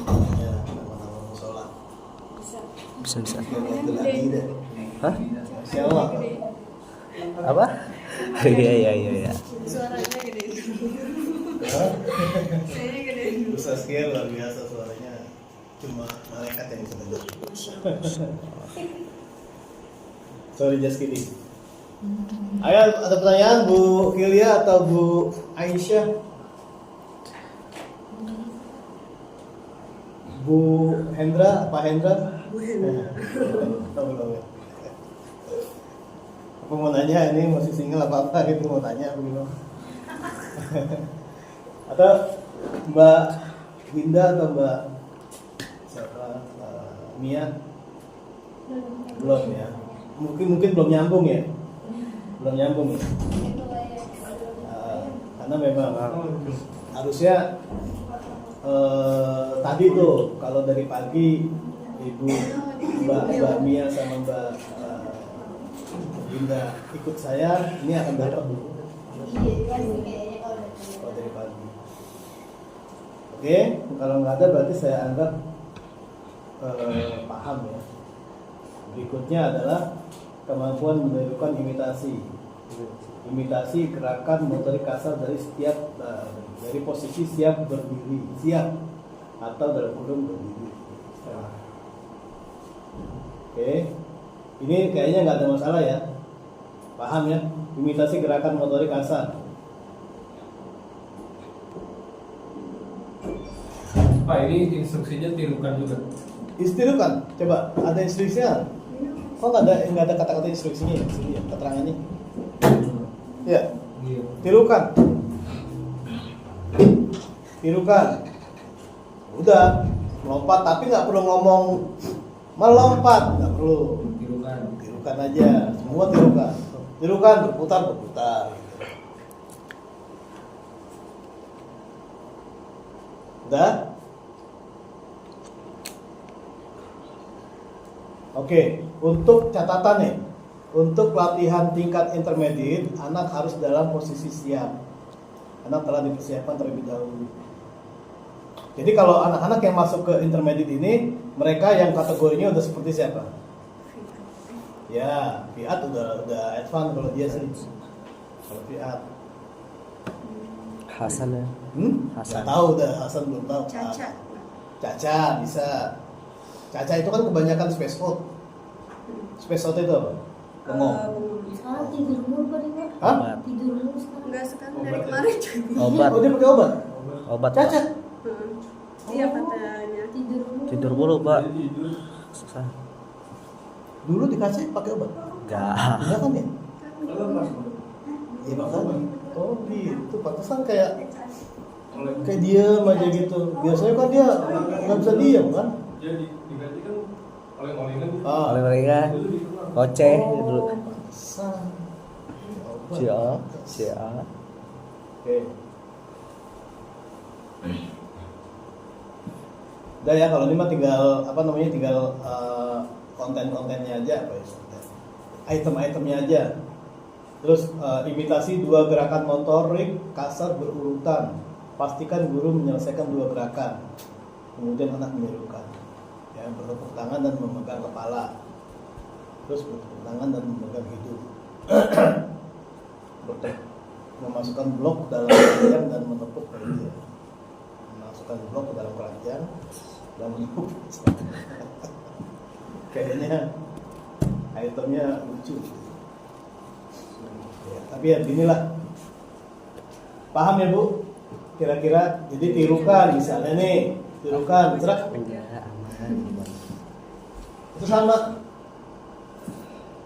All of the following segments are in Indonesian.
namanya nama-nama musola. Bisa. Itu lagi deh. Hah? Siapa? Apa? Iya. Suaranya gede. Hah? Saya gede. Ustaz Kiai luar biasa suaranya. Cuma malaikat yang bisa dengar. Sorry, just kidding. Ayo, ada pertanyaan Bu Kilia atau Bu Aisyah? Bu Hendra, Pak Hendra? Bu Hendra. Aku mau nanya, ini masih single apa gitu, mau tanya apa gitu. Atau Mbak Winda atau Mbak siapa? Mia? Belum ya? Mungkin belum nyambung ya? Belum nyambung ya? Karena memang harusnya tadi tuh kalau dari pagi Ibu Mbak Mia sama Mbak Winda ikut saya, ini akan dapat dulu. Kalau dari pagi. Oke, kalau nggak ada berarti saya anggap paham ya. Berikutnya adalah kemampuan menirukan imitasi gerakan motorik kasar dari dari posisi siap berdiri atau dalam kurung berdiri. Oke, ini kayaknya nggak ada masalah ya, paham ya? Imitasi gerakan motorik kasar. Pak, ini instruksinya tirukan juga. Istirukan, coba ada instruksinya? Kok nggak ada kata-kata instruksinya ya? Sini ya, keterangannya. Ya, Iya. tirukan. Udah, melompat tapi nggak perlu ngomong melompat, nggak perlu. Tirukan aja, semua tirukan. Tirukan, berputar. Udah? Oke, untuk catatan nih, untuk pelatihan tingkat intermediate, anak harus dalam posisi siap. Anak telah dipersiapkan terlebih dahulu. Jadi kalau anak-anak yang masuk ke intermediate ini, mereka yang kategorinya udah seperti siapa? Ya, Fiat udah advance kalau dia sih. Kalau Fiat. Hasan ya. Hasan. Tahu udah, Hasan belum tahu. Caca bisa. Caca itu kan kebanyakan space out. Space out itu apa? Bengong. Sekarang tidur mulu Pak Dewa. Hah? Tidur mulu sekarang. Enggak sekarang dari kemarin jadi. Obat. Oh, dia pakai obat? Obat. Caca? Iya katanya. Tidur mulu, Pak. Susah. Dulu dikasih pakai obat? Enggak kan ya? Iya makanya. Oh gitu, pantesan kayak diam aja gitu. Biasanya kan dia nggak bisa diam kan? Jadi diganti kan oleh-olengan. Oleh mereka koceh dulu. Pantesan. Cia. Oke. Udah ya, kalau ini mah tinggal konten-kontennya aja apa ya? Item-itemnya aja. Terus imitasi 2 gerakan motorik kasar berurutan. Pastikan guru menyelesaikan 2 gerakan. Kemudian anak menirukan. Ya, bertepuk tangan dan memegang kepala. Terus bertepuk tangan dan memegang hidung. Memasukkan blok dalam keranjang dan menepuk keranjang. Memasukkan blok ke dalam keranjang dan menepuk. Kayaknya itemnya lucu. Ya, tapi ya inilah. Paham ya Bu? Kira-kira jadi tirukan misalnya nih, tirukan gerak. Itu sama.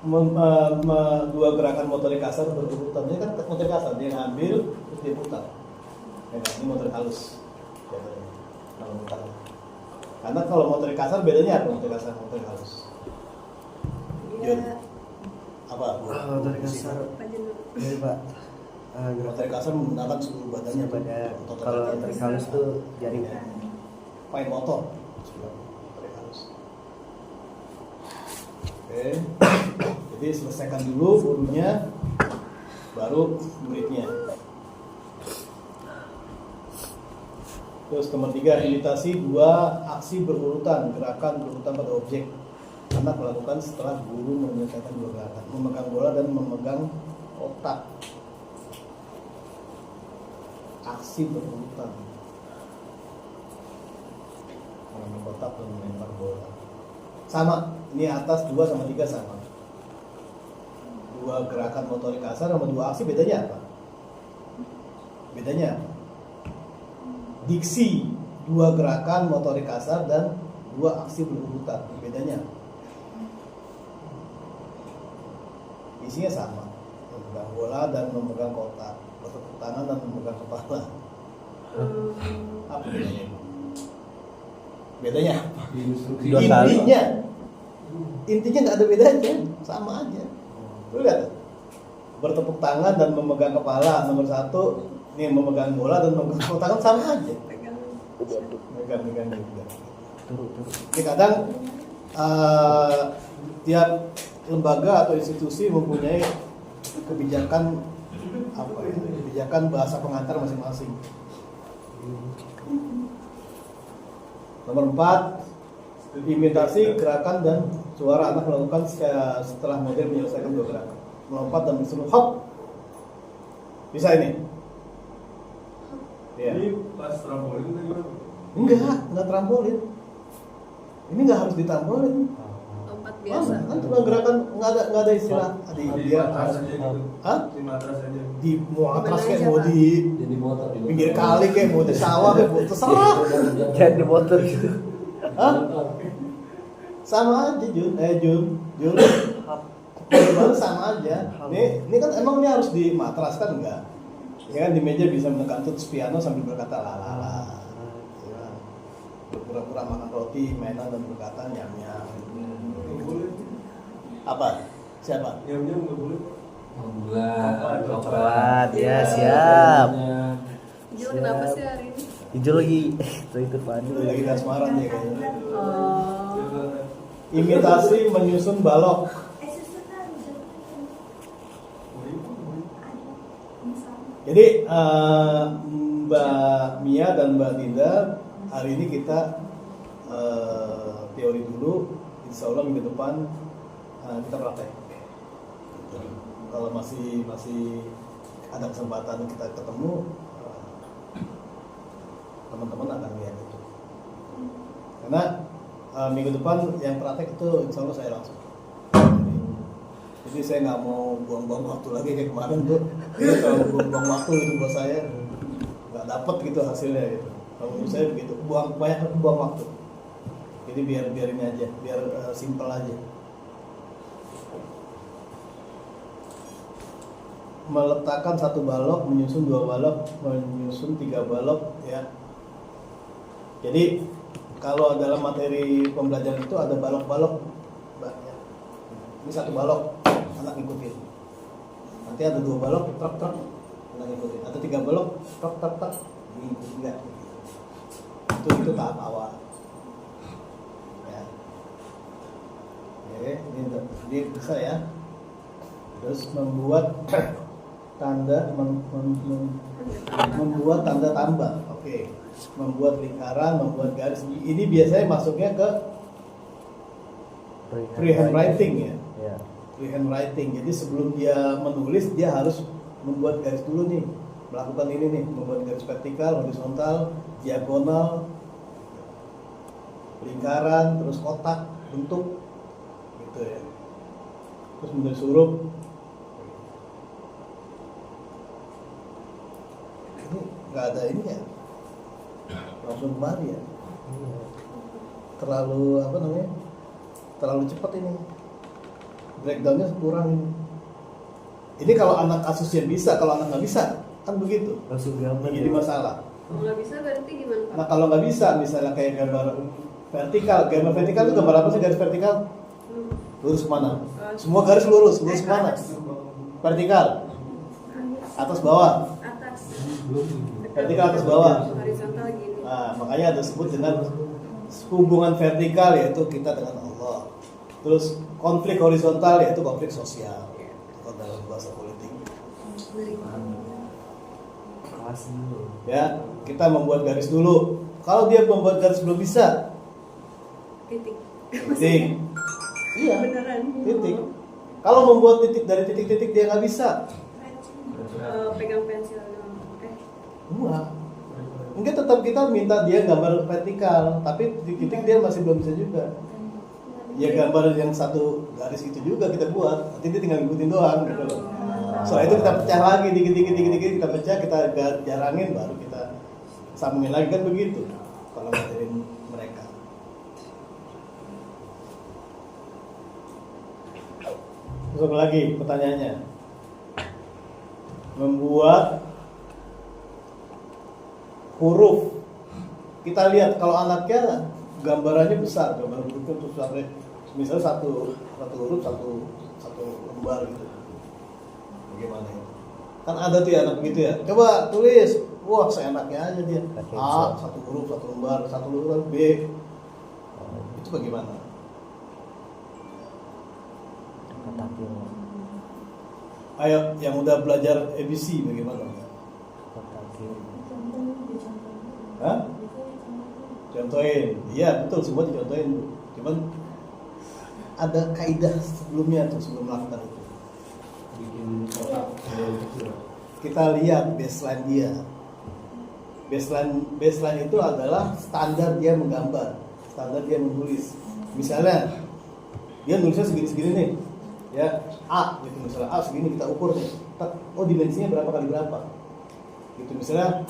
2 gerakan motorik kasar berurutan. Ini kan motorik kasar, dia ngambil terus dia putar. Ya, ini motorik halus. Kalau putar. Karena kalau motorik kasar bedanya apa motorik kasar motorik halus? Iya. Apa? Motorik kasar. Ini Pak. Motorik kasar menggunakan seluruh badannya pada kalau motorik halus tuh jari. Main motor. Motorik halus. Oke. Jadi selesaikan dulu gurunya, baru muridnya. Terus nomor 3, imitasi dua aksi berurutan, gerakan berurutan pada objek. Anak melakukan setelah guru menyelesaikan dua gerakan, memegang bola dan memegang kotak. Aksi berurutan, memegang kotak dan melempar bola. Sama, ini atas 2 sama 3 sama. Dua gerakan motorik kasar sama dua aksi, bedanya apa? Bedanya apa? Diksi, dua gerakan motorik kasar dan dua aksi berurutan, bedanya apa? Isinya sama, memegang bola dan memegang kotak, bertepuk tangan dan memegang kepala. Apa bedanya? Bedanya apa? Instruksi. Dua kali. Intinya nggak ada bedanya, sama aja. Lu lihat, bertepuk tangan dan memegang kepala nomor 1, ini memegang bola dan memegang kotak kan sama aja. Pegang. Megang juga. Turun. Jadi kadang tiap lembaga atau institusi mempunyai kebijakan kebijakan bahasa pengantar masing-masing. Nomor 4, imitasi gerakan dan suara anak melakukan setelah model menyelesaikan dua gerakan. Melompat dan disuruh hop. Bisa ini? Ya. Ini pas trampolin tadi gimana? Enggak trampolin. Ini nggak harus ditrampolin. Lompat Oh, biasa. kan cuma gerakan nggak ada istilah Di dia matras aja gitu. Hah? Di matras aja. Di matras Mana kayak aja, mau Pak? di Jadi motor di pinggir kali kayak mau di sawah kayak mau terserah. Jangan di motor gitu. Hah? Sama aja Jun. Kalau sama aja. Ini kan emang ini harus di matras kan enggak? Ya kan di meja bisa menekan tuts piano sambil berkata lalala. Ya. Pura-pura makan roti, mainan dan berkata nyam-nyam. Nggak boleh. Apa? Siapa? Nyam-nyam nggak boleh. Coklat, ya siap. Jul kenapa sih hari ini? Hijau lagi. Itu padu. Lagi kasmaran ya kayaknya. Oh. Imitasi menyusun balok. Jadi Mbak Mia dan Mbak Dinda hari ini kita teori dulu, insya Allah minggu depan kita praktek. Kalau masih ada kesempatan kita ketemu, teman-teman akan lihat itu. Karena minggu depan yang praktek itu insya Allah saya langsung. Jadi saya nggak mau buang-buang waktu lagi kayak kemarin tuh. Ini kalau buang-buang waktu itu buat saya nggak dapet gitu hasilnya gitu. Kalau menurut saya begitu, buang waktu. Jadi biar ini aja, biar simple aja. Meletakkan 1 balok, menyusun 2 balok, menyusun 3 balok, ya. Jadi kalau dalam materi pembelajaran itu ada balok-balok, Mbak, ya. Ini 1 balok, anak ngikutin. Nanti ada 2 balok, truk, anak ngikutin. Ada 3 balok, truk, ngikutin enggak. Itu tahap awal. Ya. Oke, ini bisa ya. Terus membuat tanda membuat tanda tambah. Oke. Membuat lingkaran, membuat garis. Ini biasanya masuknya ke freehand writing ya. Ya. Freehand writing. Jadi sebelum dia menulis dia harus membuat garis dulu nih. Melakukan ini nih, membuat garis vertikal, horizontal, diagonal, lingkaran, terus kotak, bentuk gitu ya. Terus menulis huruf. Ini nggak ada ini ya, langsung kemari ya. Terlalu apa namanya? Terlalu cepat ini. Breakdownnya kurang ini. Ini kalau anak asusnya bisa, kalau anak nggak bisa kan begitu. Langsung gambar. Jadi masalah. Kalau nggak bisa berarti gimana Pak? Nah kalau nggak bisa, misalnya kayak gambar vertikal itu gambar apa sih garis vertikal? Lurus kemana? Semua garis lurus kemana? Vertikal. Atas bawah. Atas. Vertikal atas bawah. Horizontal gini. Nah, makanya ada disebut dengan hubungan vertikal yaitu kita dengan Allah. Terus konflik horizontal yaitu konflik sosial. Kalau dalam bahasa politik. Lokasi dulu. Ya, kita membuat garis dulu. Kalau dia membuat garis belum bisa, Titik. titik. Iya, Beneran. titik. Kalau membuat titik dari titik-titik dia nggak bisa, Pegang pensil doang. enggak. Mungkin tetap kita minta dia gambar vertikal, tapi titik-titik dia masih belum bisa juga. Ya gambar yang satu garis itu juga kita buat, nanti dia tinggal ngikutin doang gitu loh. Setelah itu kita pecah lagi, dikit-dikit kita pecah, kita jarangin, baru kita sambungin lagi, kan begitu kalau ngajarin mereka. Terus apa lagi pertanyaannya? Membuat huruf. Kita lihat kalau anaknya gambarannya besar, gambar hurufnya tuh sampai misalnya satu huruf satu lembar gitu. Bagaimana ya? Kan ada tuh ya anak begitu ya. Coba tulis. Wah, seenaknya aja dia. A, satu huruf, satu lembar, satu huruf B. Itu bagaimana? Kotakin. Ayo, yang udah belajar ABC bagaimana? Kotakin. Hah? Contohin. Iya, betul, semua dicontohin. Cuman ada kaidah sebelumnya tuh sebelum melakukan itu. Bikin kotak kecil. Kita lihat baseline dia. Baseline itu adalah standar dia menggambar, standar dia menulis. Misalnya dia nulisnya segini-segini nih, ya A, gitu misalnya A segini kita ukur nih. Oh dimensinya berapa kali berapa? Gitu misalnya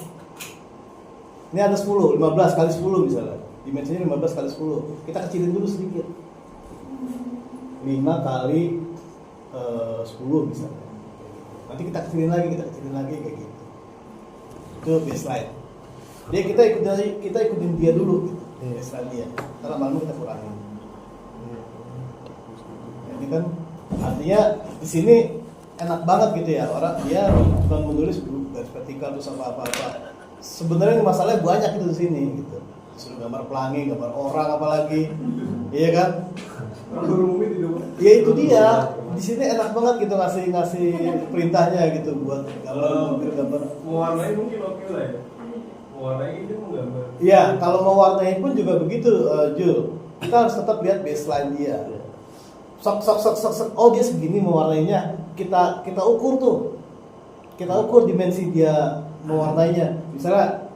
ini ada 10, 15 kali 10 misalnya. Dimensinya 15 kali 10. Kita kecilin dulu sedikit. 5 kali 10 misalnya. Nanti kita kecilin lagi kayak gitu. Itu baseline. Dia kita ikutin dia dulu gitu. Baseline dia. Karena malam kita kurangin. Ini kan artinya di sini enak banget gitu ya, orang dia bukan menulis garis vertikal terus apa. Sebenarnya masalahnya banyak itu di sini gitu. Disuruh gambar pelangi, gambar orang apalagi. Iya kan? Ya itu dia. Di sini enak banget gitu ngasih perintahnya gitu buat gambar. Mewarnai mungkin oke lah ya. Mewarnai itu menggambar. Iya, kalau mau warnai pun juga begitu, Jul. Kita harus tetap lihat baseline dia. Sok. Oh dia segini mewarnainya. Kita ukur tuh. Kita ukur dimensi dia mewarnainya. Misalnya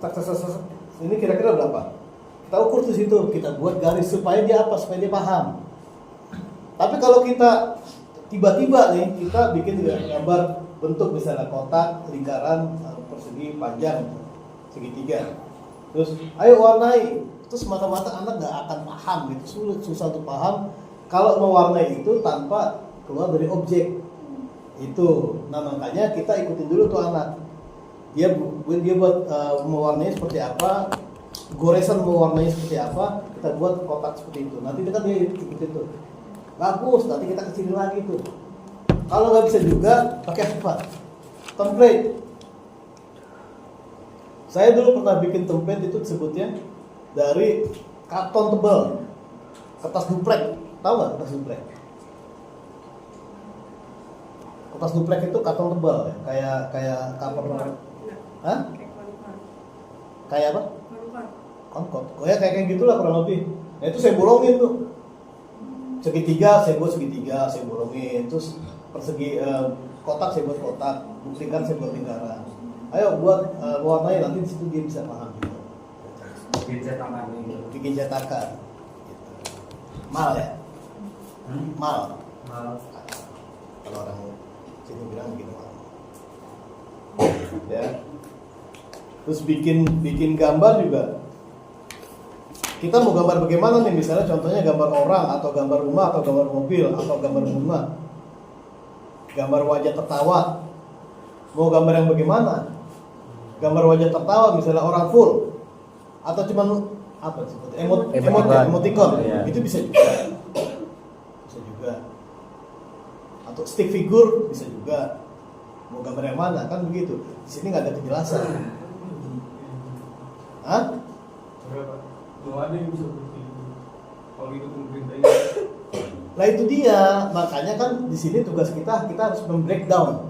ini kira-kira berapa? Kita ukur di situ. Kita buat garis supaya dia apa? Supaya dia paham. Tapi kalau kita tiba-tiba nih kita bikin gambar bentuk misalnya kotak, lingkaran, persegi, panjang, segitiga. Terus ayo warnai. Terus mata-mata anak nggak akan paham gitu, susah untuk paham kalau mewarnai itu tanpa keluar dari objek itu. Nah makanya kita ikutin dulu tuh anak. Dia buat mewarnai seperti apa, goresan mewarnai seperti apa, kita buat kotak seperti itu. Nanti kita ikutin tuh. Bagus, nanti kita kecilin lagi tuh. Kalau nggak bisa juga pakai apa? Template. Saya dulu pernah bikin template itu disebutnya dari karton tebal, kertas duplek. Tahu nggak kertas duplek? Kertas duplek itu karton tebal ya, kayak cover. Hah? Kayak apa? Konkord. Oh ya kayak gitulah kurang lebih. Nah itu saya bolongin tuh. Segitiga saya buat segitiga, saya bolongin. Terus persegi kotak saya buat kotak, lingkaran saya buat lingkaran. Ayo buat warnanya, nanti di situ dia bisa paham gitu. Bikin cetakan. Mal ya? Mal. Kalau orang sini bilang begitu mal. Ya. Terus bikin gambar juga. Kita mau gambar bagaimana nih? Misalnya contohnya gambar orang atau gambar rumah atau gambar mobil atau gambar bunga. Gambar wajah tertawa. Mau gambar yang bagaimana? Gambar wajah tertawa misalnya orang full atau cuman apa sih? Emoticon. Ya. Itu bisa juga. Bisa juga. Atau stick figure bisa juga. Mau gambar yang mana? Kan begitu. Di sini nggak ada kejelasan. Hah? Belum ada yang bisa seperti itu. Kalau itu pemerintah. Nah itu dia, makanya kan di sini tugas kita harus membreakdown.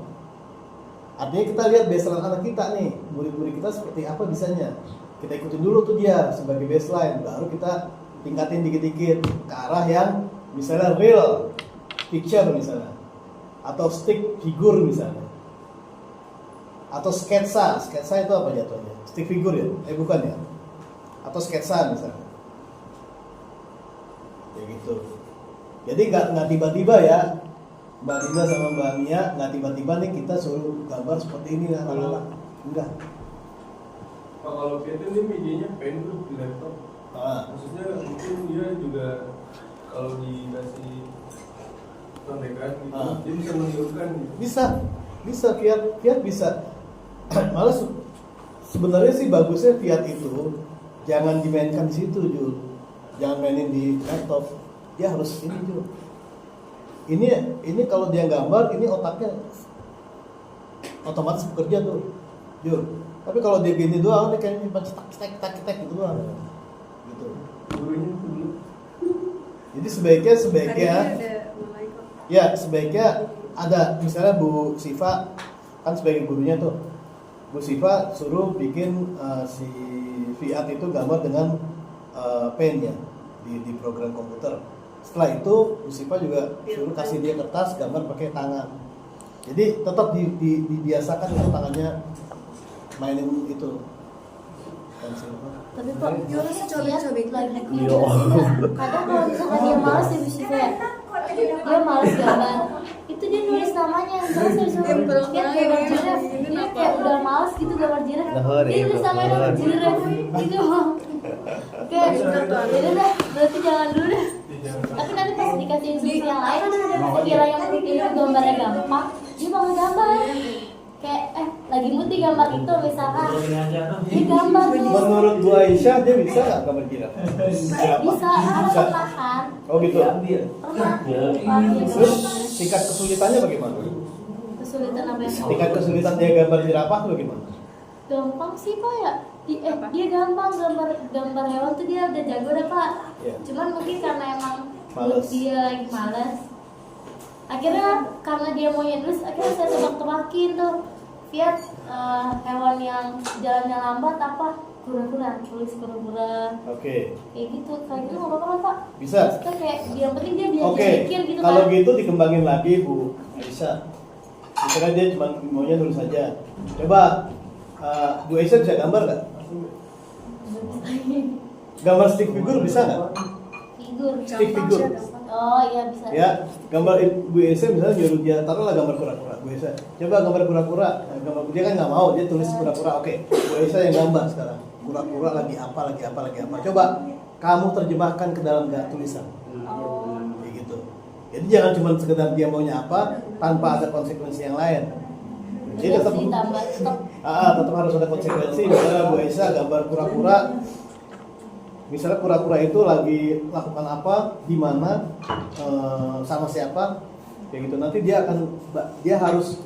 Artinya kita lihat baseline anak kita nih, murid-murid kita seperti apa bisanya. Kita ikutin dulu tuh dia sebagai baseline, baru kita tingkatin dikit-dikit ke arah yang misalnya real picture misalnya, atau stick figure misalnya, atau sketsa itu apa jatuhnya? Stick figure ya? Bukan ya? Atau sketsa misalnya, kayak gitu. Jadi nggak tiba-tiba ya Mbak Dinda sama Mbak Mia, nggak tiba-tiba nih kita suruh gambar seperti ini anak-anak, enggak. Pak, kalau Pieten ini medianya pen tuh di laptop. Maksudnya mungkin dia juga kalau dikasih contekan gitu, dia bisa menirukan gitu. Bisa Fiat bisa. Malah sebenarnya sih bagusnya Fiat itu jangan dimainkan di situ, Jul. Jangan mainin di laptop. Dia harus ini, Jul. Ini kalau dia gambar, ini otaknya otomatis bekerja tuh, Jul. Tapi kalau dia gini doang, dia kayaknya cetak gitu doang. Gitu. Gurunya itu dulu. Jadi sebaiknya Tadi ada mulai kok. ya sebaiknya ada misalnya Bu Siva kan sebagai gurunya tuh. Bu Siva suruh bikin si Fiat itu gambar dengan pen ya di program komputer. Setelah itu Bu Siva juga suruh kasih dia kertas gambar pakai tangan. Jadi tetap dibiasakan itu tangannya mainin itu pensil. Tapi kok Jurus Fiat cobek-cobek. lagi Iya. kadang kalau misalkan dia malas ya bisa ya dia malas gambar itu dia nulis namanya terus disuruh Fiat gambar jiraf dia kayak udah malas gitu gambar jiraf dia nulis namanya gambar jiraf gitu kayak beda dah berarti jangan dulu deh. Tapi nanti pas dikasih instruksi yang lain kira yang itu gambarnya gampang dia mau gambar kayak lagi mood di gambar itu misalkan dia gambar tuh Menurut Bu Aisyah dia bisa nggak gambar jiraf? bisa karena pernah kan Oh gitu. pernah Terus tingkat kesulitannya bagaimana? kesulitan apa ya Tingkat kesulitan dia gambar jirafah itu bagaimana? gampang sih pak ya dia gampang gambar hewan tuh dia udah jago dah pak Iya. cuman mungkin karena emang Males. mood dia lagi malas akhirnya karena dia maunya terus akhirnya saya tebak-tebakin tuh Fiat hewan yang jalannya lambat apa kura-kura tulis kura-kura Oke. kayak gitu kayak gitu nggak apa-apa pak Bisa. kita kayak yang penting dia biar Oke. mikir gitu Kalau kan gitu dikembangin lagi Bu Aisyah. Misalnya dia cuma maunya nulis saja. Coba Bu Aisyah bisa gambar nggak? Gambar stick figure bisa nggak? figur Stick figure. oh iya bisa Ya, gambar Bu Aisyah misalnya nyuruh dia taruhlah gambar kura-kura. Bu Aisyah, coba gambar kura-kura. Gambar dia kan nggak mau, dia tulis kura-kura. Oke, Bu Aisyah yang gambar sekarang. Kura-kura lagi apa. Coba kamu terjemahkan ke dalam tulisan. Kayak gitu. Jadi jangan cuma sekedar dia maunya apa tanpa ada konsekuensi yang lain. Jadi tetap ditambah stop tetap harus ada konsekuensi. Misalnya Bu Aisyah gambar kura-kura. Misalnya kura-kura itu lagi lakukan apa, di mana, sama siapa, kayak gitu. Nanti dia harus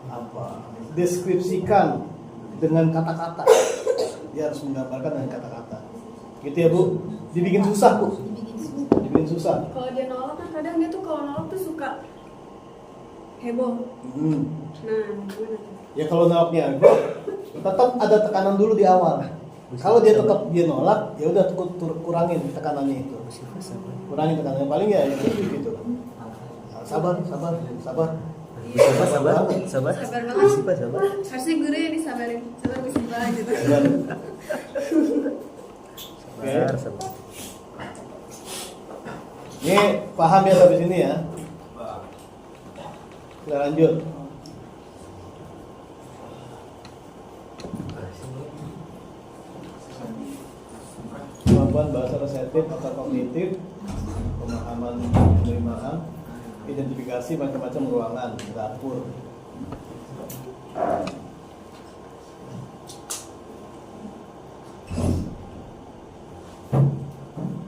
apa? Deskripsikan dengan kata-kata. Dia harus menggambarkan dengan kata-kata. Gitu ya Bu. Dibikin susah Bu. Dibikin susah. Kalau dia nolak kan kadang dia tuh kalau nolak tuh suka heboh. Nah, gimana tuh? Ya kalau nolaknya tetap ada tekanan dulu di awal. Kalau dia tetap nolak, ya udah kurangin tekanannya itu. Kurangin tekanannya paling ya itu gitu. Sabar. Sabar Sabar banget. Harusnya guru yang disabarin. Sabar musibah gitu. Oke. Ini paham ya sampai sini ya. Kita lanjut. Kemampuan bahasa reseptif atau kognitif, pemahaman penerimaan, identifikasi macam-macam ruangan, dapur.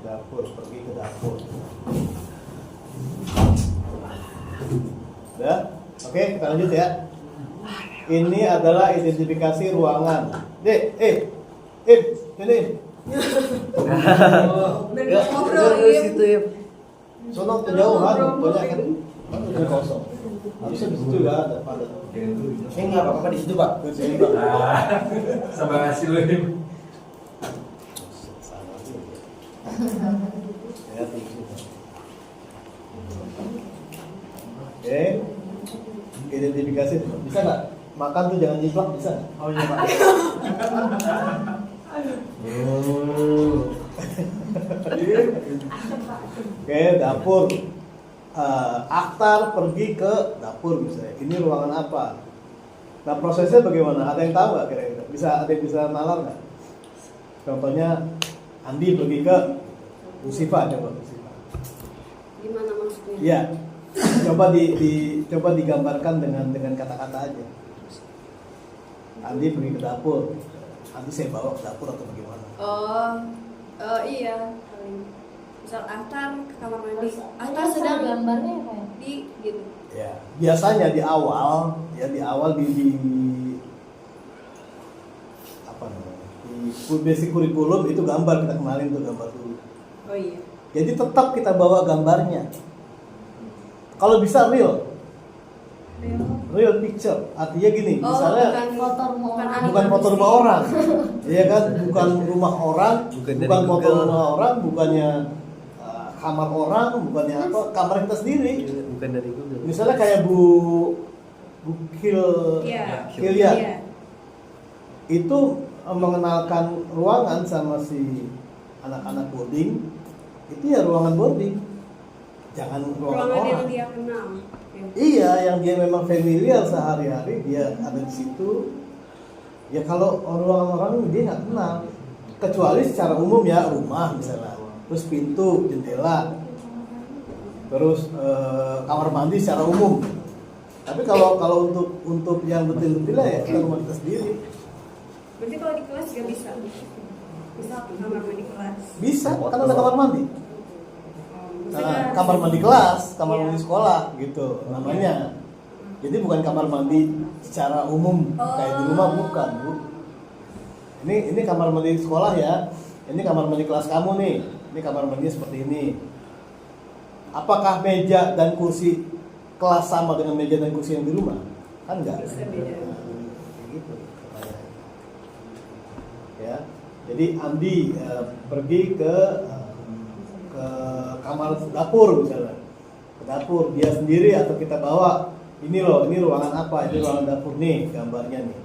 Dapur, pergi ke dapur. Udah? Oke, kita lanjut ya. Ini adalah identifikasi ruangan. Sini. Ngobrol Terus itu ya. Sono kejauhan, banyak kan? Kan udah kosong. Harusnya di situ ya ada padat. Saya nggak apa-apa di situ, Pak. Sama hasil ini. Ya, oke, identifikasi bisa nggak? Makan tuh jangan jiplak, bisa nggak? Oh iya, Pak. Oke, dapur. Aktar pergi ke dapur misalnya. Ini ruangan apa? Nah, prosesnya bagaimana? Ada yang tahu nggak kira-kira? Ada yang bisa nalar nggak? Contohnya Andi pergi ke Bu Siva, coba Bu Siva. Gimana maksudnya? Iya. Coba digambarkan dengan kata-kata aja. Andi pergi ke dapur. Andi saya bawa ke dapur atau bagaimana? Oh iya. Misal Ahtar ke kamar mandi. Ahtar Terus sedang gambarnya apa ya? di gitu. Ya, biasanya di awal di apa namanya? Di basic kurikulum itu gambar kita kenalin tuh gambar dulu. Oh iya. Jadi tetap kita bawa gambarnya. Kalau bisa real picture. Artinya gini, misalnya Foto bukan foto rumah orang, iya kan? Bukan rumah orang, bukan foto rumah orang, bukannya kamar orang, bukannya apa? Kamar kita sendiri. Bukan dari Google. Misalnya kayak Bu Iya. Hilya, Iya. itu mengenalkan ruangan sama si anak-anak boarding, itu ya ruangan boarding, jangan ruangan Ruangan yang orang. dia kenal. Ya. Iya, yang dia memang familiar sehari-hari dia ada di situ. Ya kalau ruangan orang dia nggak kenal, kecuali secara umum ya rumah misalnya, terus pintu, jendela, terus kamar mandi secara umum. Tapi kalau untuk yang betul-betul ya kita rumah kita sendiri. Berarti kalau di kelas juga bisa. Bisa kamar mandi kelas. Bisa, kan ada kamar mandi. Maksudnya- Kamar mandi kelas, kamar Iya. mandi sekolah gitu namanya. Jadi bukan kamar mandi secara umum kayak di rumah, bukan, Bu. Ini kamar mandi sekolah ya. Ini kamar mandi kelas kamu nih. Ini kamar mandinya seperti ini. Apakah meja dan kursi kelas sama dengan meja dan kursi yang di rumah? Kan enggak. Bisa beda. Nah, kayak gitu. Ya. Jadi Andi pergi ke kamar dapur misalnya, ke dapur dia sendiri atau kita bawa, ini loh, ini ruangan apa, ini ruangan dapur nih gambarnya nih,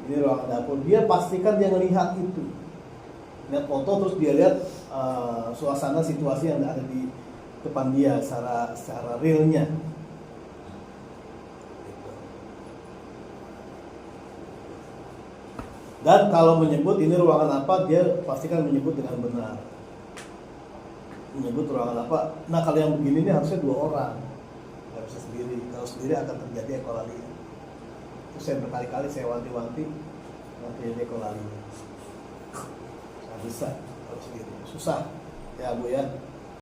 ini ruangan dapur. Dia pastikan dia melihat itu, lihat foto, terus dia lihat suasana situasi yang ada di depan dia secara realnya. Dan kalau menyebut ini ruangan apa, dia pastikan menyebut dengan benar. Menyebut ruangan apa. Nah kalau yang begini ini harusnya 2 orang, nggak bisa sendiri. Kalau sendiri akan terjadi ekolalia. Terus saya berkali-kali saya wanti-wanti terjadi ekolalia. Nggak bisa kalau sendiri, susah ya Bu ya.